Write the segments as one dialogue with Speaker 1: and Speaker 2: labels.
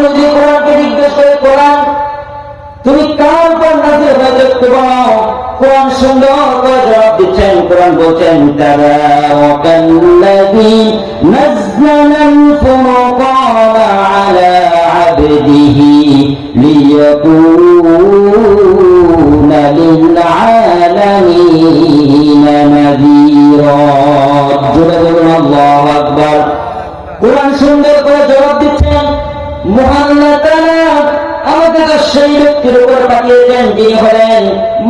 Speaker 1: যদি কোরআনকে জিজ্ঞেস করে কোরআন তুমি কার উপর নাযিল হয়ে দেখতে পাও, কোরআন সুন্দর করে জবাব দিচ্ছেন। কোরআন বলছেন তাবারাকাল্লাযী নাযালাল ফুরকানা আলা আবদিহি লিয়াকুনা লিল আলামিনা নাযীরা। জোরে বলুন আল্লাহু আকবার। কোরআন সুন্দর করে জবাব দিচ্ছেন, মহান আল্লাহ তাআলা আমাকে তো সেই ব্যক্তির উপর পাঠিয়েছেন যিনি হলেন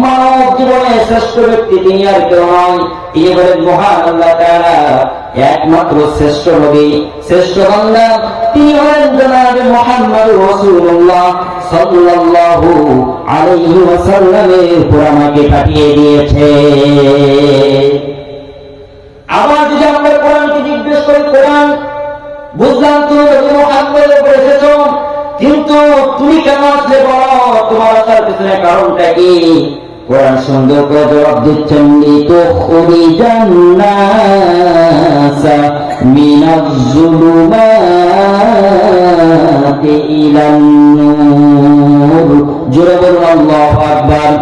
Speaker 1: মানব জীবনের শ্রেষ্ঠ ব্যক্তি, তিনি আর কেউ নয়, তিনি হলেন মহান আল্লাহ তাআলা একমাত্র শ্রেষ্ঠ নবী, শ্রেষ্ঠ বান্দা, তিনি হলেন জনাবে মুহাম্মদুর রাসূলুল্লাহ সাল্লাল্লাহু আলাইহি ওয়াসাল্লামের উপর আমাকে পাঠিয়ে দিয়েছে। আবার যদি আমরা কোরআনকে জিজ্ঞেস করি কোরআন বুঝলাম তুমি নবী মুহাম্মদের উপর এসেছো, কিন্তু তুমি কেন আসলে বলো, তোমার আসার পিছনে কারণটা কি? কোরআন সুন্দর করে জবাব দিচ্ছেন লিতুখরিজান নাসা মিনাজ-জুলুমাতি ইলান নূর। জোরে বলুন আল্লাহু আকবার।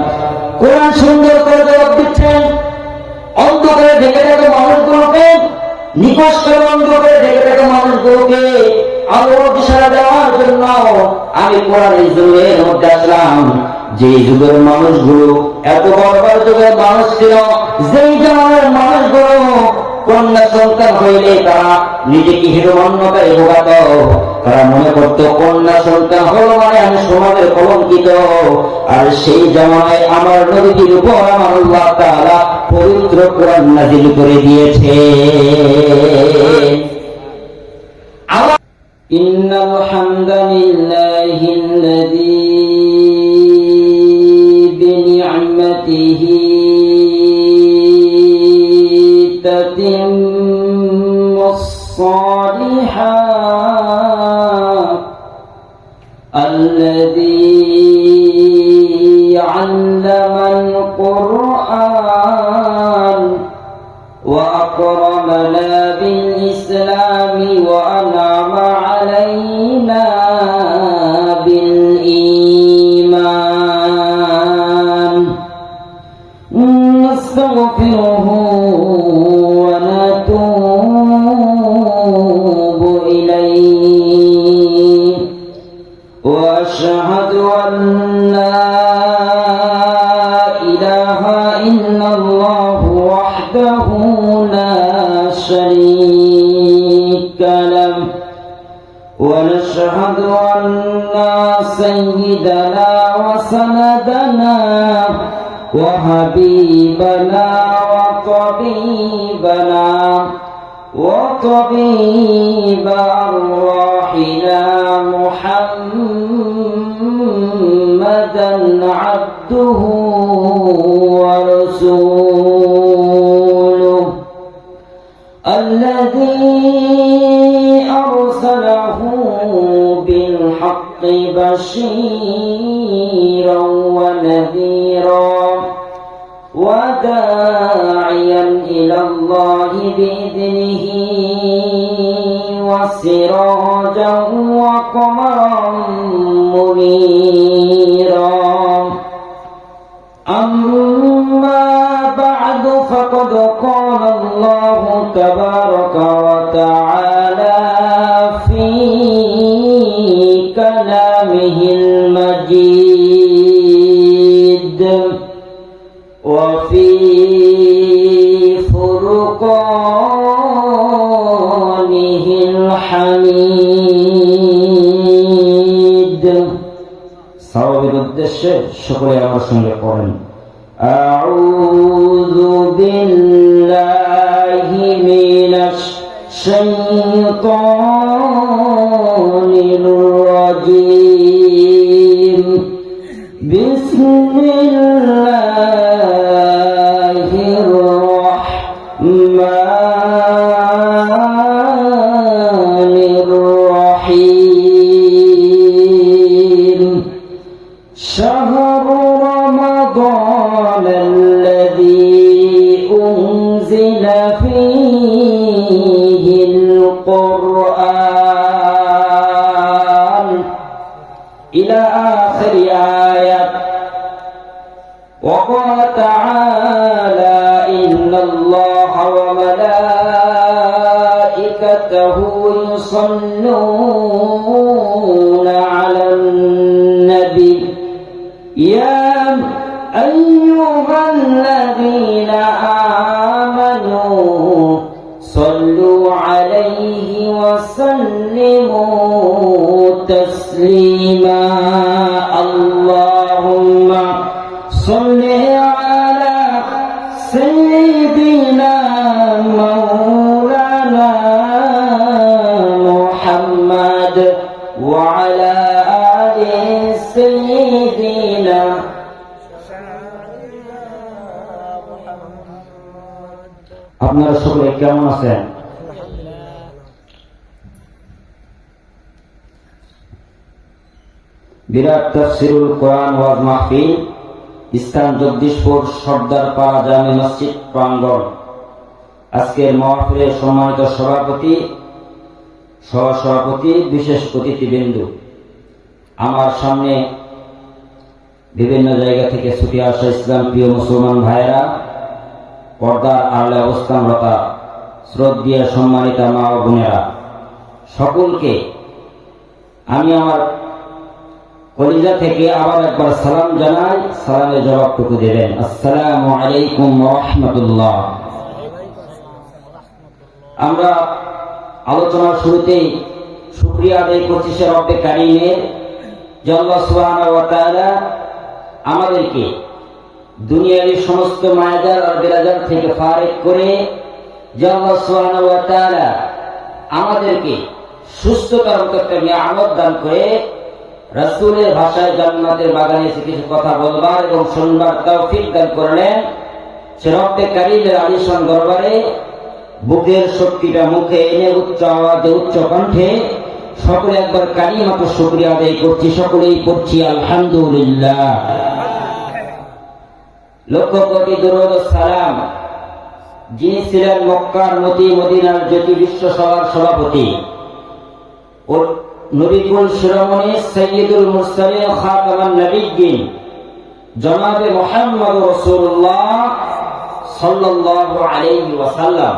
Speaker 1: কোরআন সুন্দর করে জবাব দিচ্ছেন অন্ধকারে ঢেকে থাকা মানুষগুলোকে, নিকশ করে অন্ধকারে ঢেকে থাকা মানুষগুলোকে আলোর দিশা দেওয়ার জন্য আমি কোরআনের যুগের মধ্যে আসলাম। যে যুগের মানুষগুলো এত বড় যুগের মানুষ ছিল, যেই জামানের মানুষগুলো কন্যা সন্তান হইলে তারা নিজেকে হিরোমান্যতায় ভোগাত, তারা মনে করত কন্যা সন্তান হলো মানে আমি সমাজের কলঙ্কিত। আর সেই জামানায় আমার নবীর উপর আমার আল্লাহ তাআলা পবিত্র কোরআন নাযিল করে দিয়েছে। ইন্নাল হামদালিল্লাহিল্লাযী বিনি'মাতিহি তাতিম্মুস সালিহাত আল্লাযী আল্লামাল কুরআন ওয়া আকরামানা বিল ইসলামি ওয়া আন'আমা আলাইনা বিল ঈমান। নাস্তাগফিরুহু ওয়া নাতুবু ইলাইহি ওয়া আশহাদু আন্না ইলাহা ইল্লাল্লাহু ওয়াহদাহু লা শারীকা লাহু ওয়া নাশহাদু আন্না সাইয়্যিদানা ওয়া সানাদানা ওয়া হাবিবানা ওয়া তাবিবানা ওয়া তাবিবা আরওয়াহিনা মুহাম্মাদান আবদুহু ওয়া রাসূলুহু الذي أرسله بالحق بشيرا ونذيرا وداعيا إلى الله بإذنه وسراجا وقمرا منيرا. أما بعد فقد قال الله تبارك وتعالى في كلامه المجيد وفي فرقانه الحميد. صواب الدشة شكرا يا رسول الله. أعوذ بالله من الشيطان الرجيم. بسم الله الرحمن الرحيم. شهر رمضان الذي أنزل فيه القرآن إلى آخر آية. وقال تعالى إن الله وملائكته يصلون على النبي يا أيها الذين آمنوا صلوا عليه وسلموا تسليما. اللهم صل على سيدنا مولانا محمد وعلى آل سيدنا. আপনারা সকলে কেমন আছেন? বিরাট তাফসীরুল কোরআন ওয়াজ মাহফিল, স্থান জগদীশপুর সর্দার পাড়া জামে মসজিদ প্রাঙ্গণ। আজকের মাহফিলের সম্মানিত সভাপতি, সহসভাপতি, বিশেষ অতিথিবৃন্দ, আমার সামনে বিভিন্ন জায়গা থেকে ছুটে আসা ইসলাম প্রিয় মুসলমান ভাইয়েরা, পর্দার আড়ালে অবস্থানরতা শ্রদ্ধেয় সম্মানিত মা ও বোনেরা, সকলকে আমি আমার কলিজা থেকে আবার একবার সালাম জানাই। সালামের জবাবটুকু দেবেন, আসসালামু আলাইকুম ওয়া রাহমাতুল্লাহ। আমরা আলোচনার শুরুতেই শুকরিয়া আদায় করছি সে রব্বে কারীমের, যে আল্লাহ সুবহানাহু ওয়া তাআলা আমাদেরকে দুনিয়ার সমস্ত মায়াজার আর বেরাজার থেকে ফারেক করে, যে আল্লাহ সুবহানাহু ওয়া তাআলা আমাদেরকে সুস্থতার মতো একটা নিয়ামত দান করে রাসূলের ভাষায় জান্নাতের বাগানে এসে কিছু কথা বলবার এবং শুনবার তৌফিক দান করলেন। সে রব্বে কারীমের আলিশান দরবারে বুকের শক্তিটা মুখে এনে উচ্চ আওয়াজে উচ্চ কণ্ঠে সকলে একবার কালিমাত শুকরিয়া আদায় করছি। সকলেই পড়ছি আলহামদুলিল্লাহ। লক্ষ কোটি দরুদ ও সালাম যিনি ছিলেন মক্কার মতি মদিনার জ্যোতি বিশ্ব সভার সভাপতি ও নবীকুল শিরোমণি সাইয়্যিদুল মুরসালিন খাতামান নবিয়্যিন জনাবে মুহাম্মদ রাসূলুল্লাহ সাল্লাল্লাহু আলাইহি ওয়াসাল্লাম।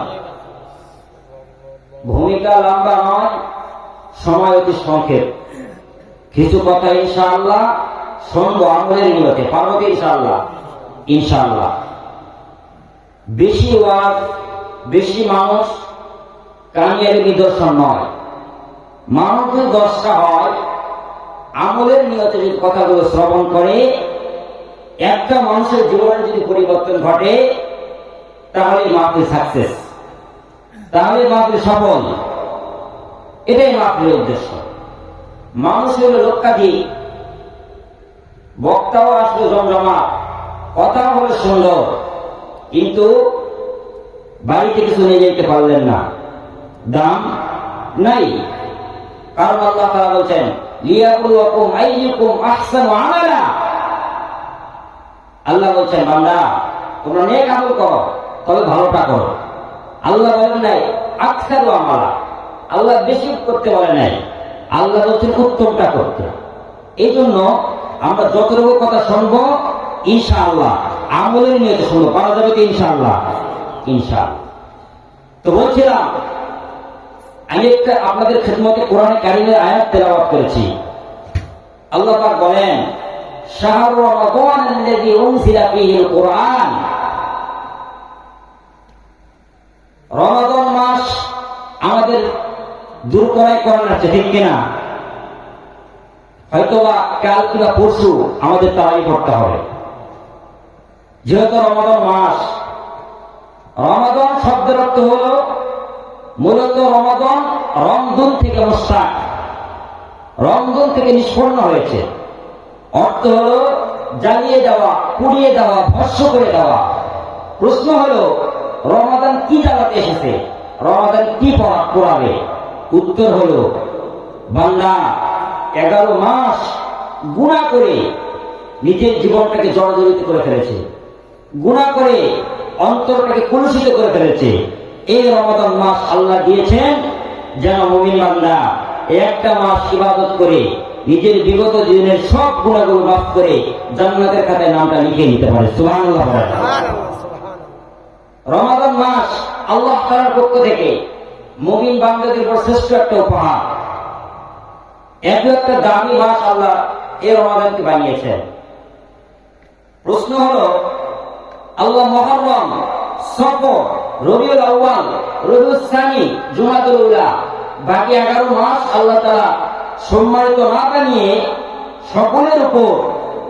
Speaker 1: ভূমিকা লম্বা নয়, সময় অতি সংক্ষেপ। কিছু কথা ইনশাআল্লাহ শুনবো আমলের নিয়তে, পারবো তো ইনশাআল্লাহ? ইনশাআল্লাহ। বেশি ওয়াজ, বেশি মানুষ কামিয়াবি নিদর্শন নয়। মানুষের দশটা হয় আমলের নিয়তে যদি কথাগুলো শ্রবণ করে, একটা মানুষের জীবনে যদি পরিবর্তন ঘটে, তাহলে মাহফিল সাকসেস, তাহলে মাহফিল সফল। এটাই মাহফিলের উদ্দেশ্য। মানুষ হলো লক্ষাধিক, বক্তাও আসলো জমজমা, কথা হলো সুন্দর, কিন্তু বাড়িতে কিছু নিয়ে যেতে পারলেন না, দাম নাই। কারণ আল্লাহ তাআলা বলছেন লিয়াবলুয়াকুম আইয়ুকুম আহসানু আমালা। আল্লাহ বলছেন বান্দা তোমরা নেক আমল করো, তবে ভালোটা করো। আল্লাহ বলেন নাই আকসারু আমালা, আল্লাহ বেশি করতে বলে নাই, আল্লাহ বলছেন উত্তমটা করতে। এই জন্য আমরা যতটুকু কথা শুনবো ইনশাআল্লাহ আমলের নিয়তে শুনবো, পারা যাবে তো ইনশাআল্লাহ? ইনশাআল্লাহ। তো বলছিলাম আমি একটা আপনাদের খিদমতে কোরআনে কারীমের আয়াত তেলাওয়াত করেছি। আল্লাহ পাক বলেন শাহরু রমাদানাল্লাযী উনজিলা ফীহিল কুরআন। রমাদান মাস আমাদের দূর করাই কোরআন আছে, ঠিক কিনা? হয়তোবা কাল কিংবা পরশু আমাদের তারাই পড়তে হবে, যেহেতু রমাদান মাস। রমাদান শব্দের অর্থ হলো মূলত রমাদান রমদুন থেকে মুস্তাক, রমদুন থেকে নিষ্পন্ন হয়েছে। অর্থ হলো জ্বালিয়ে দেওয়া, পুড়িয়ে দেওয়া, ভস্ম করে দেওয়া। প্রশ্ন হলো রমাদান কি জ্বালাতে এসেছে, রমাদান কি পোড়াবে? উত্তর হলো বান্দা 11 মাস গুনাহ করে নিজের জীবনটাকে জড়জড়িত করে ফেলেছে, গুনাহ করে অন্তরটাকে কলুষিত করে ফেলেছে। এই রমাদান মাস আল্লাহ দিয়েছেন যেন মুমিন বান্দা একটা মাস ইবাদত করে নিজের বিগত জীবনের সব গুণাগুলো মাফ করে জান্নাতের খাতায় নামটা লিখে নিতে পারে। সুবহানাল্লাহ। রমাদান মাস আল্লাহ তাআলার পক্ষ থেকে মুমিন বান্দাদের উপর শ্রেষ্ঠ একটা উপহার। এত একটা দামি মাস আল্লাহ এই রমাদানকে বানিয়েছেন। প্রশ্ন হলো, আল্লাহ মুহররম, সফর, রবিউল আউয়াল, রবিউল সানি, জুমাতুল উলা, বাকি 11 মাস আল্লাহ তাআলা সম্মানিত না বানিয়ে সকলের উপর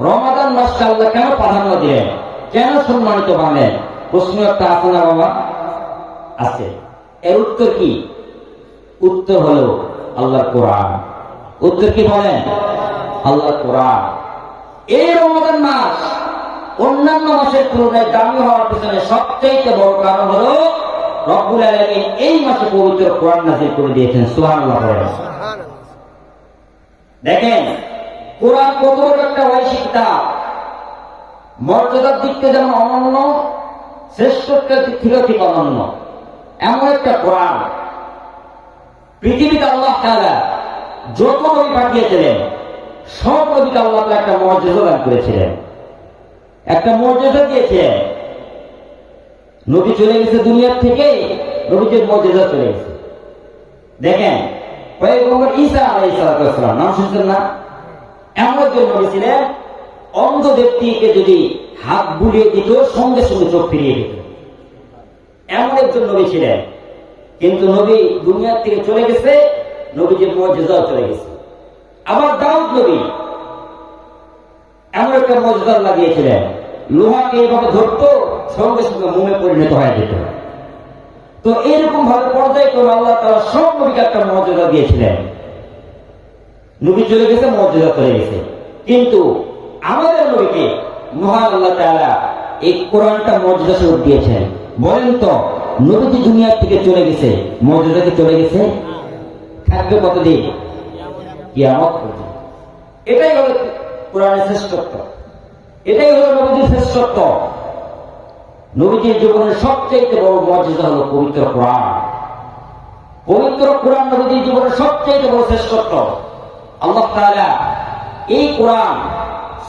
Speaker 1: রমাদান মাসকে আল্লাহ কেন প্রাধান্য দিলেন, কেন সম্মানিত বানালেন? প্রশ্ন একটা আছে না বাবা? আছে। এর উত্তর কি? উত্তর হলো আল্লাহর কোরআন। উত্তর কি বলেন? আল্লাহর কোরআন। এই রমাদান মাস অন্যান্য মাসের তুলনায় দামি হওয়ার পিছনে সবচেয়ে বড় কারণ হলো রব্বুল আলামিন এই মাসে পবিত্র কোরআন নাযিল করে দিয়েছেন। সুবহানাল্লাহ। দেখেন কোরআন কত বড় একটা ঐশী কিতাব, মর্যাদার দিক থেকে যেমন অনন্য, শ্রেষ্ঠত্বের দিক থেকেও ঠিক অনন্য। এমন একটা কোরআন পৃথিবীতে আল্লাহ তাআলা যত নবী পাঠিয়েছিলেন সব নবীকে আল্লাহ তাআলা একটা মর্যাদা দান করেছিলেন, একটা মর্যাদা দিয়েছিলেন। নবী চলে গেছে দুনিয়ার থেকে, নবীদের মর্যাদা চলে গেছে। দেখেন পয়গম্বর ঈসা আলাইহিস সালাম, নাম শুনছেন না? এমন একজন নবী ছিলেন, অন্ধ ব্যক্তিকে যদি হাত বুলিয়ে দিত সঙ্গে সঙ্গে চোখ ফিরিয়ে দিত। এমন একজন নবী ছিলেন। কিন্তু নবী দুনিয়ার থেকে চলে গেছে, নবীদের মর্যাদাও চলে গেছে। আবার দাউদ নবী এমন একটা মর্যাদা লাগিয়েছিলেন, লোহাকে এইভাবে ধরতো সঙ্গে সঙ্গে মোমে পরিণত হয়ে যেত। তো এরকম ভাবে পর্যায়ক্রমে আল্লাহ তাআলা সব নবীকে একটা মর্যাদা দিয়েছিলেন। নবী চলে গেছে, মর্যাদা চলে গেছে। কিন্তু আমাদের নবীকে মহান আল্লাহ তাআলা এই কোরআনটা মর্যাদা স্বরূপ দিয়েছেন। বলেন তো, নবীজি দুনিয়ার থেকে চলে গেছে, মর্যাদা কি চলে গেছে? থাকবে কতদিন? কিয়ামত পর্যন্ত। এটাই হলো কোরআনের শ্রেষ্ঠত্ব, এটাই হলো নবীজির শ্রেষ্ঠত্ব। নবীজির জীবনের সবচেয়ে বড় মর্যাদা হলো পবিত্র কোরআন। পবিত্র কোরআন নবীজির জীবনের সবচেয়ে বড় শ্রেষ্ঠত্ব। আল্লাহ তাআলা এই কোরআন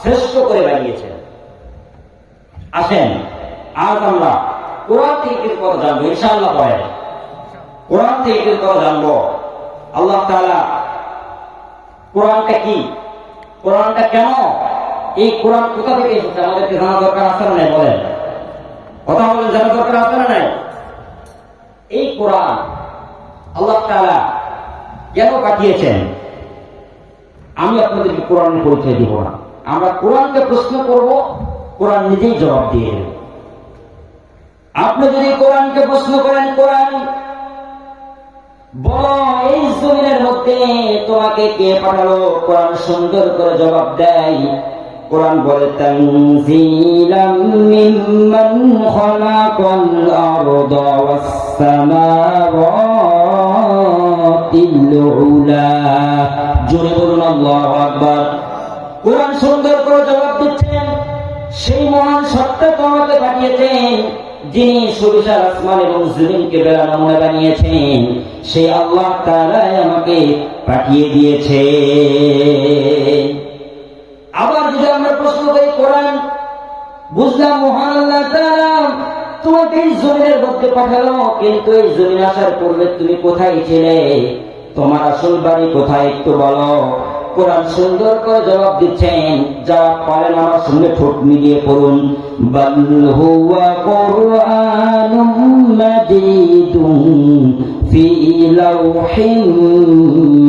Speaker 1: শ্রেষ্ঠ করে বানিয়েছেন। আসেন আজ আমরা কোরআন থেকে কিছু কথা জানবো ইনশাআল্লাহ। বলেন কোরআন থেকে কিছু কথা জানবো। আল্লাহ তাআলা কোরআনটা কি, কোরআনটা কেন, এই কোরআন কোথা থেকে এসেছে আমাদেরকে জানা দরকার আছে না নাই? বলেন, কথা বলেন, জানা দরকার আছে না নাই? এই কোরআন আল্লাহ তাআলা কেন পাঠিয়েছেন? আমি আপনাদেরকে কোরআনের পরিচয় দিব না, আমরা কোরআনকে প্রশ্ন করব, কোরআন নিজেই জবাব দিয়ে দেবে। আপনি যদি কোরআনকে প্রশ্ন করেন, কোরআন বলো এই জমিনের মধ্যে তোমাকে কে পাঠালো, কোরআন সুন্দর করে জবাব দেয়। কোরআন বলে তানজিলাম মিম্মান খালাকাল আরদা ওয়াস সামাওয়াতিল উলা। জোরে বলুন আল্লাহু আকবার। কোরআন সুন্দর করে জবাব দিচ্ছেন, সেই মহান সত্তা তোমাকে পাঠিয়েছেন, যিনি সুবিশাল আসমান এবং জমিনকে বেলা নমুনা বানিয়েছেন, সেই আল্লাহ তাআলা আমাকে পাঠিয়ে দিয়েছে। আবার যদি আমরা প্রশ্ন করি, কোরআন বুঝলাম মহান আল্লাহ তাআলা তোমাকে এই জমিনের মধ্যে পাঠালো, কিন্তু এই জমিন আসার পূর্বে তুমি কোথায় ছিলে, তোমার আসল বাড়ি কোথায় একটু বলো। কোরআন সুন্দর করে জবাব দিচ্ছেন, জবাব পারেন আমার সঙ্গে ঠোঁট মিলিয়ে পড়ুন। বাল হুয়া কুরআনুম মাজিদুন ফি লাওহিন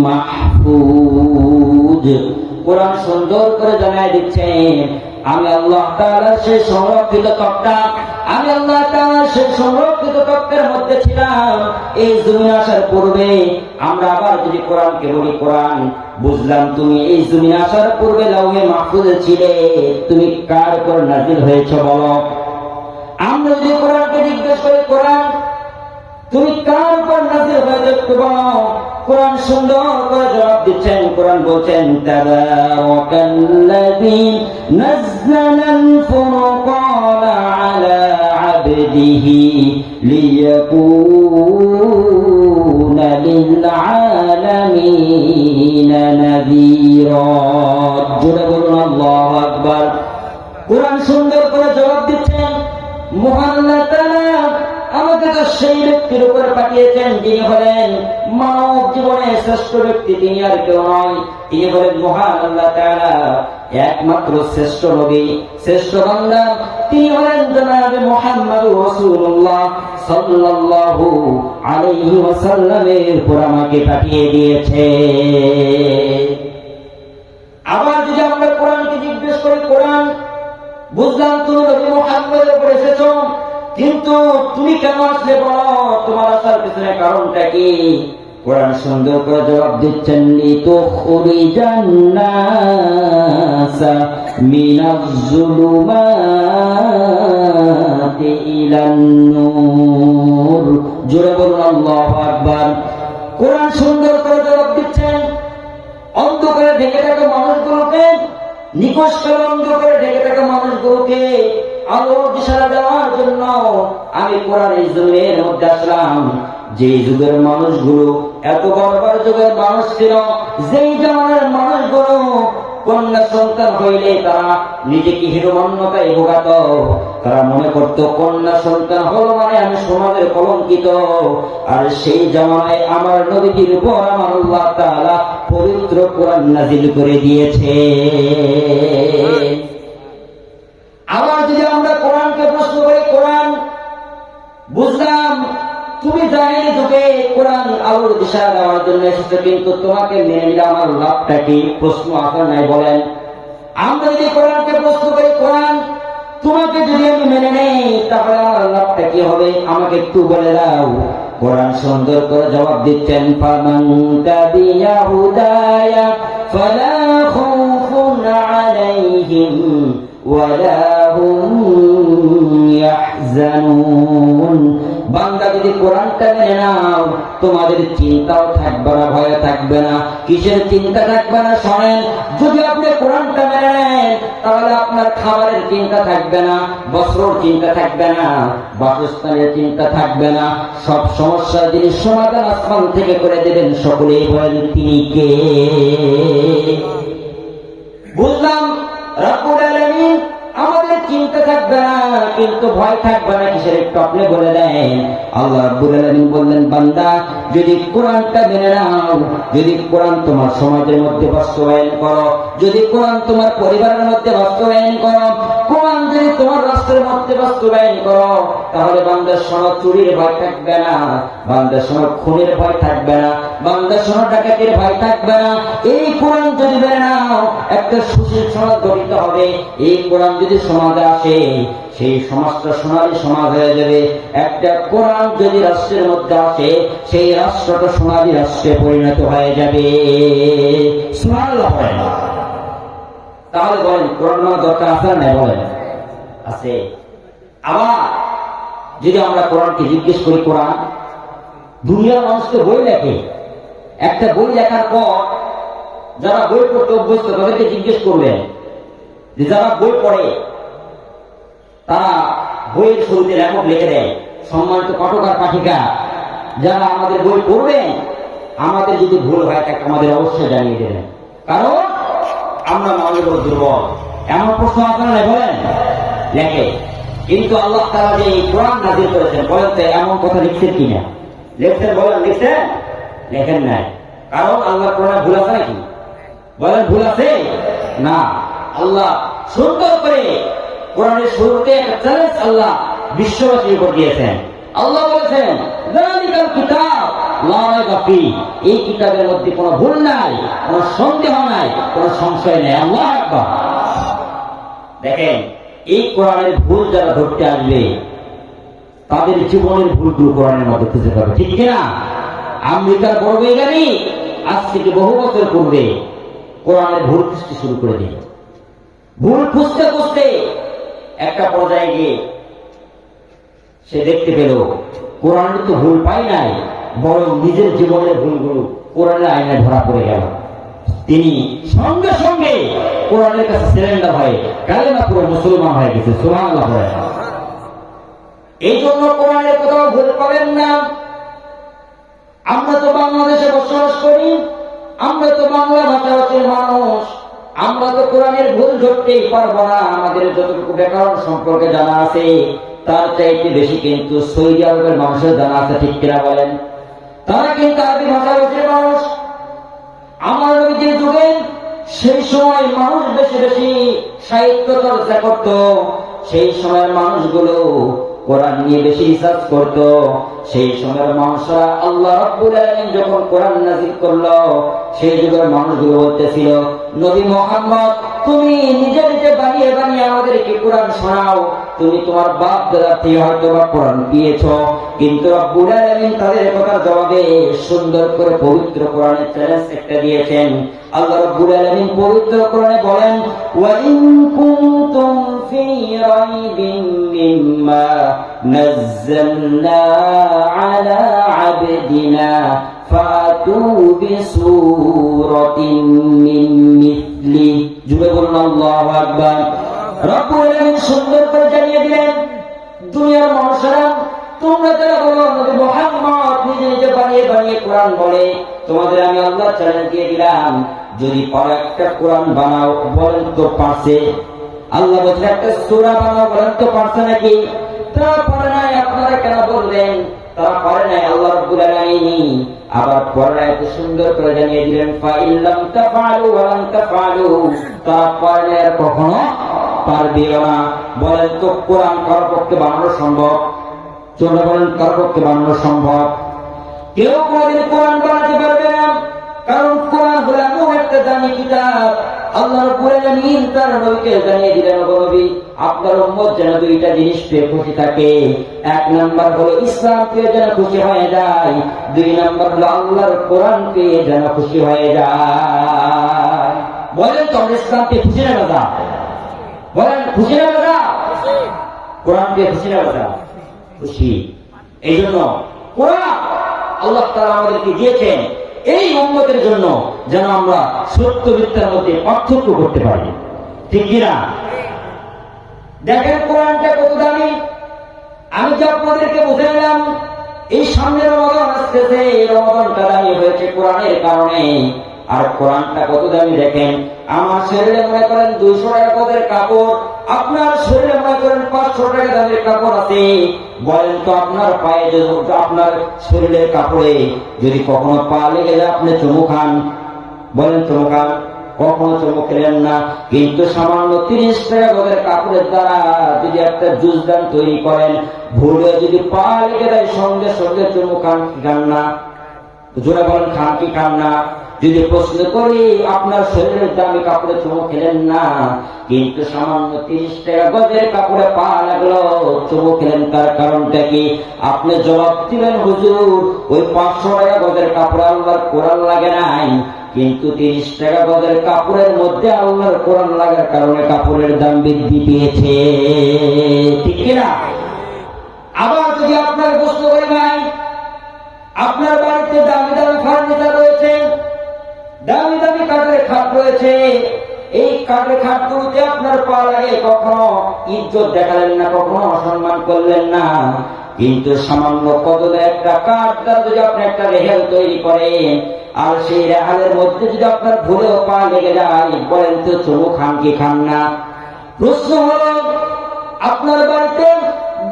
Speaker 1: মাহফুজ। কোরআন সুন্দর করে জানায় দিচ্ছেন, আমি আল্লাহ তাআলা সেই সংরক্ষিত তক্তা, আমি আল্লাহ তাআলা সেই সংরক্ষিত তক্তার মধ্যে ছিলাম এই জমিন আসার পূর্বে। আমরা আবার যদি কোরআনকে বলি, কোরআন বুঝলাম তুমি এই জমিন আসার পূর্বে লাউহে মাহফুজে ছিলে, তুমি কার উপর নাযিল হয়েছে বলো। আমরা যদি কোরআনকে জিজ্ঞেস করি, কোরআন তুমি কার উপর নাযিল হয়েছে একটু বলো, কোরআন সুন্দর করে জবাব দিচ্ছেন। কোরআন বলছেন তাবারাকাল্লাযী নাযালাল ফুরকানা আলা আবদিহি লিয়াকুনা লিল আলামিন নাযীরা। সিরাত। জোরে বলুন আল্লাহু আকবার। কোরআন সুন্দর করে জবাব দিচ্ছেন, মহান আল্লাহ তাআলা আমাকে তো সেই ব্যক্তির উপর পাঠিয়েছেন যিনি হলেন মানব জীবনের শ্রেষ্ঠ ব্যক্তি, তিনি আর কেউ নয়, তিনি হলেন মহান আল্লাহ তাআলা একমাত্র শ্রেষ্ঠ নবী, শ্রেষ্ঠ বান্দা, তিনি হলেন জনাবে মুহাম্মদুর রাসূলুল্লাহ সাল্লাল্লাহু আলাইহি ওয়াসাল্লামের উপর আমাকে পাঠিয়ে দিয়েছে। আবার যদি আমরা কোরআনকে জিজ্ঞেস করি, কোরআন বুঝলাম তুমি নবী মুহাম্মদের উপর এসেছো, কিন্তু তুমি কেন আসলে বলো, তোমার আসার পিছনে কারণটা কি? কোরআন সুন্দর করে জবাব দিচ্ছেন, লিতুখরিজান নাসা মিনাজ যুলুমাতি ইলান নূর। জোরে বলুন আল্লাহু আকবার। কোরআন সুন্দর করে জবাব দিচ্ছেন, অন্ধকারে ঢেকে থাকা মানুষগুলোকে, নিকষ করে অন্ধকারে ঢেকে থাকা মানুষগুলোকে আলোর দিশা দেওয়ার জন্য আমি কোরআনের জমিনের মধ্যে আসলাম। যে যুগের মানুষগুলো এত বর্বর যুগের মানুষ ছিল, যেই জামানার মানুষগুলো কন্যা সন্তান হইলে তারা নিজেকে হিরোমান্যতায় ভোগাত, তারা মনে করত কন্যা সন্তান হলো মানে আমি সমাজের কলঙ্কিত। আর সেই জামানায় আমার নবীর উপর আমার আল্লাহ তাআলা পবিত্র কোরআন নাযিল করে দিয়েছে। আবার যদি আমরা কোরআনকে প্রশ্ন করি, কোরআন বুঝলাম তুমি জাহিলি যুগে কোরআন আলোর দিশা দেওয়ার জন্য এসেছো, কিন্তু তোমাকে মেনে নিলে আমার লাভটা কি? প্রশ্ন আপনার নাই বলেন। আমরা যদি কোরআনকে প্রশ্ন করি, কোরআন তোমাকে যদি আমি মেনে নেই তাহলে আমার লাভটা কি হবে? আমাকে একটু বলে দাও। কোরআন সুন্দর করে জবাব দিচ্ছেন, ফামান তাবিয়া হুদায়া ফালা খাউফুন আলাইহিম ওয়ালা হুম ইয়াহজানুন। বান্দা যদি কোরআনটা মেনে নাও, তোমাদের চিন্তাও থাকবে না, ভয় থাকবে না। কিসের চিন্তা থাকবে না? শোনেন, যদি আপনি কোরআনটা মেনে নেন তাহলে আপনার খাবারের চিন্তা থাকবে না, বস্ত্রের চিন্তা থাকবে না, বাসস্থানের চিন্তা থাকবে না। সব সমস্যার যিনি সমাধান আসমান থেকে করে দেবেন, সকলেই বলেন তিনি কে? বুঝলাম রব্বুল আলামিন আমাদের চিন্তা থাকবে না, কিন্তু ভয় থাকবে না। কিসের? একটু আপনি বলে দেন। আল্লাহ রাব্বুল আলামিন বললেন, বান্দা যদি কোরআনটা মেনে নাও, যদি কোরআন তোমার সমাজের মধ্যে বাস্তবায়ন করো, যদি কোরআন তোমার পরিবারের মধ্যে বাস্তবায়ন করো, কোরআন যদি তোমার রাষ্ট্রের মধ্যে বাস্তবায়ন করো, তাহলে বান্দার সনদ চুরির ভয় থাকবে না, বান্দার সনদ খুনের ভয় থাকবে না, বান্দার সনদ ডাকাতির ভয় থাকবে না। এই কোরআন যদি মেনে নাও, একটা সুশীল সমাজ গঠিত হবে। এই কোরআন যদি সমাজে আসে, সেই সমাজটা সোনালী সমাজ হয়ে যাবে। একটা কোরআন যদি রাষ্ট্রের মধ্যে আসে, সেই রাষ্ট্রটা সোনালী রাষ্ট্রে পরিণত হয়ে যাবে। সুবহানাল্লাহ। তাহলে বলেন কোরআন মানার দরকার আছে না? বলেন আছে। আবার যদি আমরা কোরআনকে জিজ্ঞেস করি, কোরআন দুনিয়ার মানুষকে বই লেখে, একটা বই লেখার পর যারা বই পড়তে অভ্যস্ত তাদেরকে জিজ্ঞেস করবেন যে যারা বই পড়ে তারা বইয়ের শুরুতে লেখক লিখে দেয়, সম্মানিত পাঠক আর পাঠিকা যারা আমাদের বই পড়বেন, আমাদের যদি ভুল হয় তাকে আমাদের অবশ্যই জানিয়ে দেবেন, কারণ আমরা মানুষ দুর্বল। এমন প্রশ্ন আপনারা বলেন লেখে, কিন্তু আল্লাহ তাআলা যে কোরআন নাযিল করেছেন, বলেন তো এমন কথা লিখছেন কিনা? লিখছেন? বলেন লিখছেন? লেখেন নাই। কারণ আল্লাহ কোরআনে ভুল আছে নাকি? বলেন ভুল আছে না। আল্লাহ সুন্দর করে কোরআনের শুরুতে একটা চ্যালেঞ্জ আল্লাহ বিশ্ববাসীর উপর দিয়েছেন। আল্লাহ বলেছেন, যালিকাল কিতাব লা রাইবা ফীহ, এই কিতাবের মধ্যে কোনো ভুল নাই, কোনো সন্দেহ নাই, কোনো সংশয় নাই। আল্লাহু আকবার। দেখেন, এই কোরআনের ভুল যারা ধরতে আসবে তাদের জীবনের ভুলগুলো কোরআনের মধ্যে খুঁজে পাবে, ঠিক কিনা? আমেরিকার বড় বৈজ্ঞানিক আজ থেকে বহু বছর পূর্বে কোরআনের ভুল খুঁজতে শুরু করে দিল। ভুল খুঁজতে খুঁজতে একটা পর্যায়ে গিয়ে সে দেখতে পেল কোরআনে তো ভুল পাই নাই, বরং নিজের জীবনের ভুলগুলো কোরআনের আয়নায় ধরা পড়ে গেল। তিনি সঙ্গে সঙ্গে কোরআনের কাছে সিলেন্ডার হয়ে কালেমা পুরো মুসলমান হয়ে গেছে। সুবহানাল্লাহ। এই জন্য কোরআনের কোথাও ভুল পাবেন না। আমরা তো বাংলাদেশে বসবাস করি, আমরা তো বাংলা ভাষাভাষীর মানুষ, আমরা তো কোরআনের ভুল ধরতেই পারবো না। আমাদের যতটুকু ব্যাকরণ সম্পর্কে জানা আছে তার চাইতে বেশি কিন্তু সৌদি আরবের মানুষের জানা আছে, ঠিক কিনা বলেন? তারা কিন্তু আরবি ভাষাভাষীর মানুষ। আমার নবীর যুগে সেই সময় মানুষ বেশি বেশি সাহিত্য চর্চা করত। সেই সময়ের মানুষগুলো কোরআন নিয়ে বেশি রিসার্চ করত। সেই সময়ের মানুষরা আল্লাহ রাব্বুল আলামিন যখন কোরআন নাযিল করলো, সেই যুগের মানুষগুলো বলতেছিল, নবী মুহাম্মদ তুমি নিজে নিজে বানিয়ে বানিয়ে আমাদেরকে কোরআন শোনাও, তুমি তোমার বাপ দাদা থেকে হয়তো বা কোরআন পেয়েছো। কিন্তু রাব্বুল আলামিন তাদের কথার জবাবে সুন্দর করে পবিত্র কোরআনের চ্যালেঞ্জ একটা দিয়েছেন। আল্লাহ রাব্বুল আলামিন পবিত্র কোরআনে বলেন, ওয়া ইন কুনতুম ফি রাইবিন মিম্মা নাযালনা আলা আবদিনা ফাতু বিসূরাতিন মিন মিথলি। জুড়ে বলুন আল্লাহু আকবার। রব্বুল আলামিন সুন্দর করে জানিয়ে দিলেন, দুনিয়ার মানুষেরা তোমরা যারা বলো নবী মুহাম্মদ নিজে নিজে বানিয়ে বানিয়ে কোরআন বলে, তোমাদের আমি আল্লাহ চ্যালেঞ্জ দিয়ে দিলাম, যদি পারো একটা কোরআন বানাও, বলেন তো পারছে? আল্লাহ বলছেন একটা সূরা বানাও, বলেন তো পারছে নাকি? তারা পারে নাই, আপনারা কেন বললেন তারা পারে নাই? আল্লাহ রাব্বুল আলামিন আবার পরে এত সুন্দর করে জানিয়ে দিলেন, ফা ইল্লাম তাফআলু ওয়া লাম তাফআলু, তারা পারে নাই আর কখনো পারবেও না। বলেন তো কোরআন কার পক্ষে বানানো সম্ভব? চলে বলেন কার পক্ষে বানানো সম্ভব? কেউ কোনদিন কোরআন বানাতে পারবে না, কারণ কোরআন হলো এমন একটা দামি কিতাব। আল্লাহ রাব্বুল আলামিন তার নবীকে জানিয়ে দিলেন, নবী আপনার উম্মত যেন দুইটা জিনিস পেয়ে খুশি থাকে। এক নাম্বার হলো ইসলাম পেয়ে যেন খুশি হয়ে যায়, দুই নাম্বার হলো আল্লাহর কোরআন পেয়ে যেন খুশি হয়ে যায়। বলেন তো ইসলাম পেয়ে খুশি না বাবা? বলেন খুশি না বাবা? কোরআন পেয়ে খুশি না বাবা? খুশি। এই জন্য কোরআন আল্লাহ তাআলা আমাদেরকে দিয়েছেন এই উম্মতের জন্য, যেন আমরা সত্য মিথ্যার মধ্যে পার্থক্য করতে পারি, ঠিক কিনা? দেখেন কোরআনটা কত দামি। আমি যে আপনাদেরকে বুঝাইলাম, এই সামনে রমাদান আসতেছে, এই রমাদানটা দামি হয়েছে কোরআনের কারণে। আর কোরআনটা কত দামি দেখেন, আমার শরীরে মনে করেন 200 টাকা গদের কাপড়, আপনার শরীরে মনে করেন 500 টাকা দামের কাপড় আছে। বলেন তো আপনার পায়ে যদি আপনার শরীরের কাপড়ে যদি কখনো পা লেগে যায় আপনি চুমু খান? বলেন চুমু খান? কখনো চুমু খেলেন না। কিন্তু সামান্য 30 টাকা গদের কাপড়ের দ্বারা যদি একটা জুজদান তৈরি করেন, ভুলে যদি পা লেগে যায় সঙ্গে সঙ্গে চুমু খান কি খান না? জোরে বলেন খান কি খান না? যদি প্রশ্ন করি আপনার শরীরের দামি কাপড়ে চুমু খেলেন না, কিন্তু সামান্য 30 টাকা গজের কাপড়ে পা লাগলো চুমু খেলেন, তার কারণটা কি? আপনি জবাব দিলেন, হুজুর ওই 500 টাকা গজের কাপড়ে আল্লাহর কোরআন লাগে নাই, কিন্তু 30 টাকা গজের কাপড়ের মধ্যে আল্লাহর কোরআন লাগার কারণে কাপড়ের দাম বৃদ্ধি পেয়েছে, ঠিক কিনা? আবার যদি আপনার প্রশ্ন করি, ভাই আপনার বাড়িতে দামি দামি ফার্নিচার রয়েছে, দামি দামি কাঠের খাট রয়েছে, এই কাঠের খাটগুলোতে আপনার পা লাগে, কখনো ইজ্জত দেখালেন না, কখনো অসম্মান করলেন না। কিন্তু সামান্য কদমে একটা কাঠ দ্বারা যদি আপনি একটা রেহাল তৈরি করেন, আর সেই রেহালের মধ্যে যদি আপনার ভুলেও পা লেগে যায়, বলেন তো চুমু খান কি খান না? প্রশ্ন হলো, আপনার বাড়িতে